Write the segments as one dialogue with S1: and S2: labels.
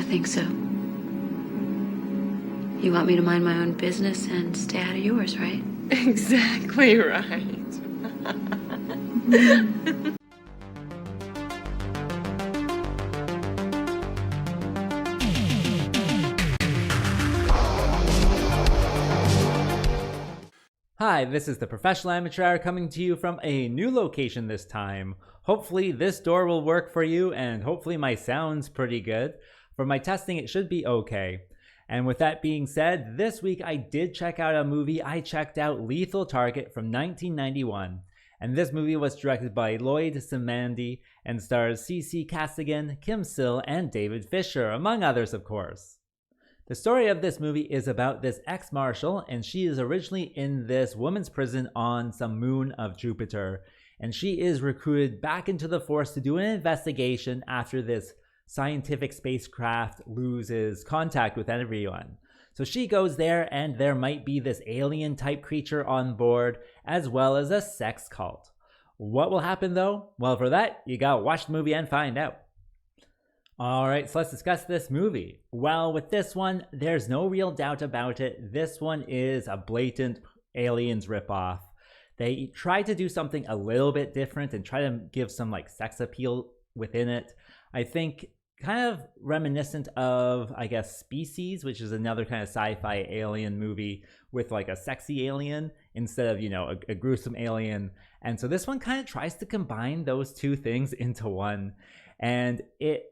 S1: think so. You want me to mind my own business and stay out of yours, right?
S2: Exactly right.
S3: Hi, this is the Professional Amateur coming to you from a new location this time. Hopefully this door will work for you, and hopefully my sound's pretty good. For my testing, it should be okay. And with that being said, this week I did check out a movie. I checked out Lethal Target from 1991. And this movie was directed by Lloyd Simandi and stars C.C. Costigan, Kim Sill, and David Fisher, among others of course. The story of this movie is about this ex-marshal, and she is originally in this woman's prison on some moon of Jupiter. And she is recruited back into the force to do an investigation after this scientific spacecraft loses contact with everyone. So she goes there, and there might be this alien type creature on board, as well as a sex cult. What will happen though? Well, for that, you gotta watch the movie and find out. Alright, so let's discuss this movie. Well, with this one, there's no real doubt about it. This one is a blatant Aliens ripoff. They try to do something a little bit different and try to give some like sex appeal within it. I think kind of reminiscent of, I guess, Species, which is another kind of sci-fi alien movie with like a sexy alien instead of, you know, a gruesome alien. And so this one kind of tries to combine those two things into one. And it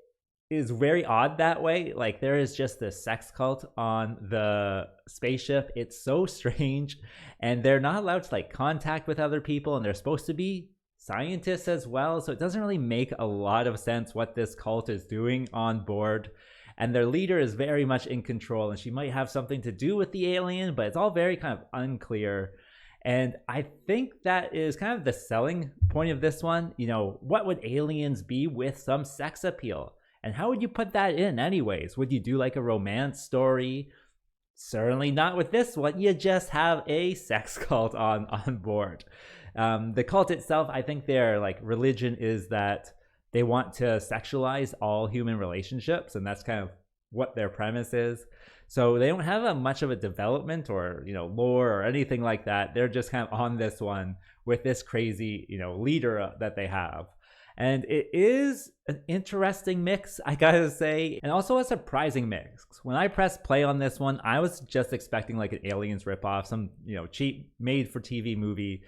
S3: is very odd that way. Like, there is just this sex cult on the spaceship. It's so strange, and they're not allowed to like contact with other people, and they're supposed to be scientists as well, so it doesn't really make a lot of sense what this cult is doing on board. And their leader is very much in control, and she might have something to do with the alien, but it's all very kind of unclear. And I think that is kind of the selling point of this one. You know, what would aliens be with some sex appeal? And how would you put that in anyways? Would you do like a romance story? Certainly not with this one. You just have a sex cult on board. The cult itself, I think their like religion is that they want to sexualize all human relationships, and that's kind of what their premise is. So they don't have much of a development or, you know, lore or anything like that. They're just kind of on this one with this crazy, you know, leader that they have. And it is an interesting mix, I gotta say, and also a surprising mix. When I pressed play on this one, I was just expecting like an Aliens ripoff, some, you know, cheap made-for-TV movie,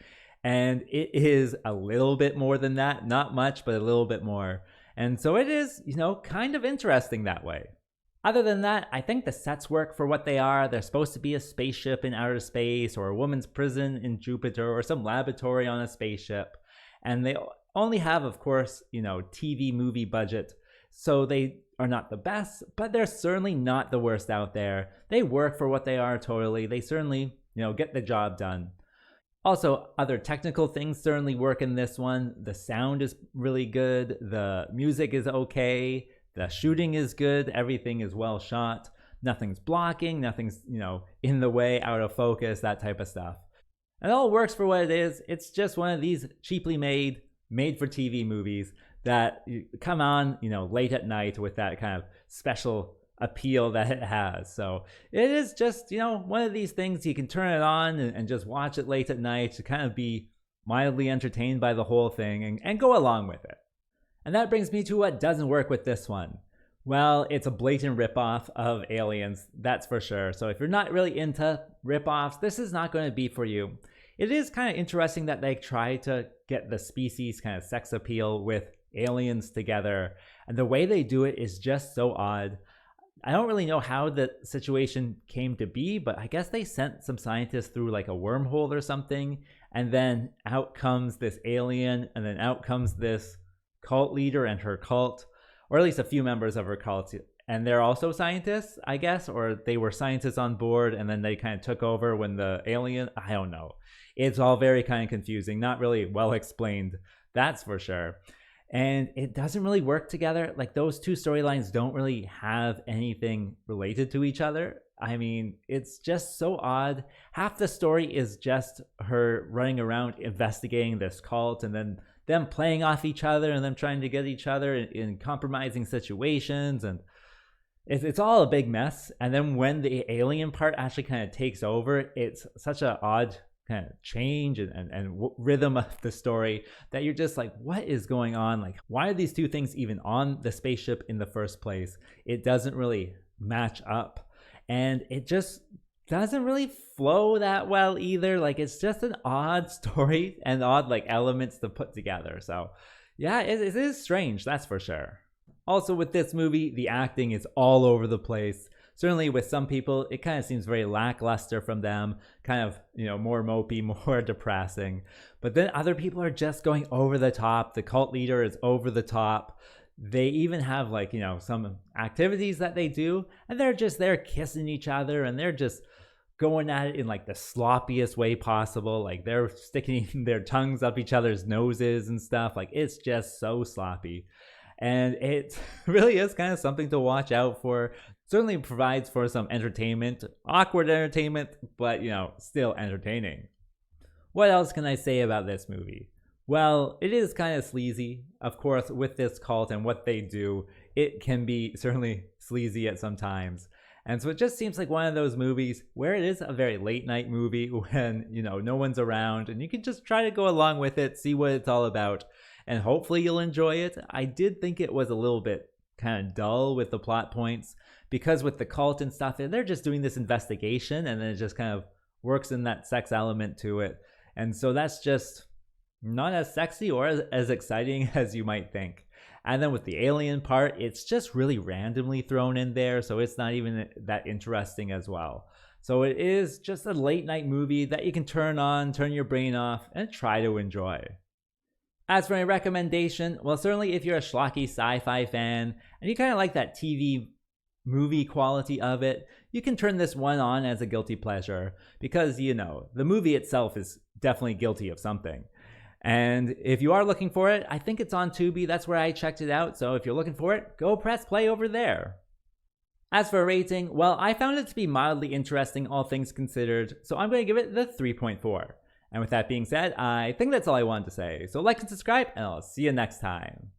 S3: and it is a little bit more than that. Not much, but a little bit more. And so it is, you know, kind of interesting that way. Other than that, I think the sets work for what they are. They're supposed to be a spaceship in outer space, or a woman's prison in Jupiter, or some laboratory on a spaceship. And they only have, of course, you know, TV movie budget, so they are not the best, but they're certainly not the worst out there. They work for what they are totally. They certainly, you know, get the job done. Also, other technical things certainly work in this one. The sound is really good. The music is okay. The shooting is good. Everything is well shot. Nothing's blocking. Nothing's, you know, in the way, out of focus, that type of stuff. It all works for what it is. It's just one of these cheaply made-for-TV movies that come on, you know, late at night with that kind of special appeal that it has. So it is just, you know, one of these things you can turn it on and just watch it late at night to kind of be mildly entertained by the whole thing and go along with it. And that brings me to what doesn't work with this one. Well, it's a blatant ripoff of Aliens, that's for sure. So if you're not really into ripoffs, this is not going to be for you. It is kind of interesting that they try to get the Species kind of sex appeal with aliens together, and the way they do it is just so odd. I don't really know how the situation came to be, but I guess they sent some scientists through like a wormhole or something, and then out comes this alien, and then out comes this cult leader and her cult, or at least a few members of her cult, and they're also scientists, I guess, or they were scientists on board, and then they kind of took over when the alien, I don't know. It's all very kind of confusing, not really well explained, that's for sure. And it doesn't really work together. Like, those two storylines don't really have anything related to each other. I mean, it's just so odd. Half the story is just her running around investigating this cult, and then them playing off each other and them trying to get each other in compromising situations. And it's all a big mess. And then when the alien part actually kind of takes over, it's such an odd kind of change and rhythm of the story that you're just like, what is going on? Like, why are these two things even on the spaceship in the first place? It doesn't really match up, and it just doesn't really flow that well either. Like, it's just an odd story and odd like elements to put together. So yeah, it is strange, that's for sure. Also, with this movie, the acting is all over the place. Certainly with some people, it kind of seems very lackluster from them, kind of, more mopey, more depressing. But then other people are just going over the top. The cult leader is over the top. They even have like, some activities that they do, and they're just there kissing each other, and they're just going at it in like the sloppiest way possible. Like, they're sticking their tongues up each other's noses and stuff. Like, it's just so sloppy. And it really is kind of something to watch out for. Certainly provides for some entertainment, awkward entertainment, but still entertaining. What else can I say about this movie? Well, it is kind of sleazy. Of course, with this cult and what they do, it can be certainly sleazy at some times. And so it just seems like one of those movies where it is a very late night movie when, no one's around, and you can just try to go along with it, see what it's all about, and hopefully you'll enjoy it. I did think it was a little bit kind of dull with the plot points, because with the cult and stuff, they're just doing this investigation, and then it just kind of works in that sex element to it. And so that's just not as sexy or as exciting as you might think. And then with the alien part, it's just really randomly thrown in there, so it's not even that interesting as well. So it is just a late night movie that you can turn on, turn your brain off, and try to enjoy. As for a recommendation, well, certainly if you're a schlocky sci-fi fan and you kind of like that TV movie quality of it, you can turn this one on as a guilty pleasure, because the movie itself is definitely guilty of something. And if you are looking for it, I think it's on Tubi. That's where I checked it out. So if you're looking for it, go press play over there. As for a rating, well, I found it to be mildly interesting, all things considered, so I'm going to give it the 3.4. And with that being said, I think that's all I wanted to say. So like and subscribe, and I'll see you next time.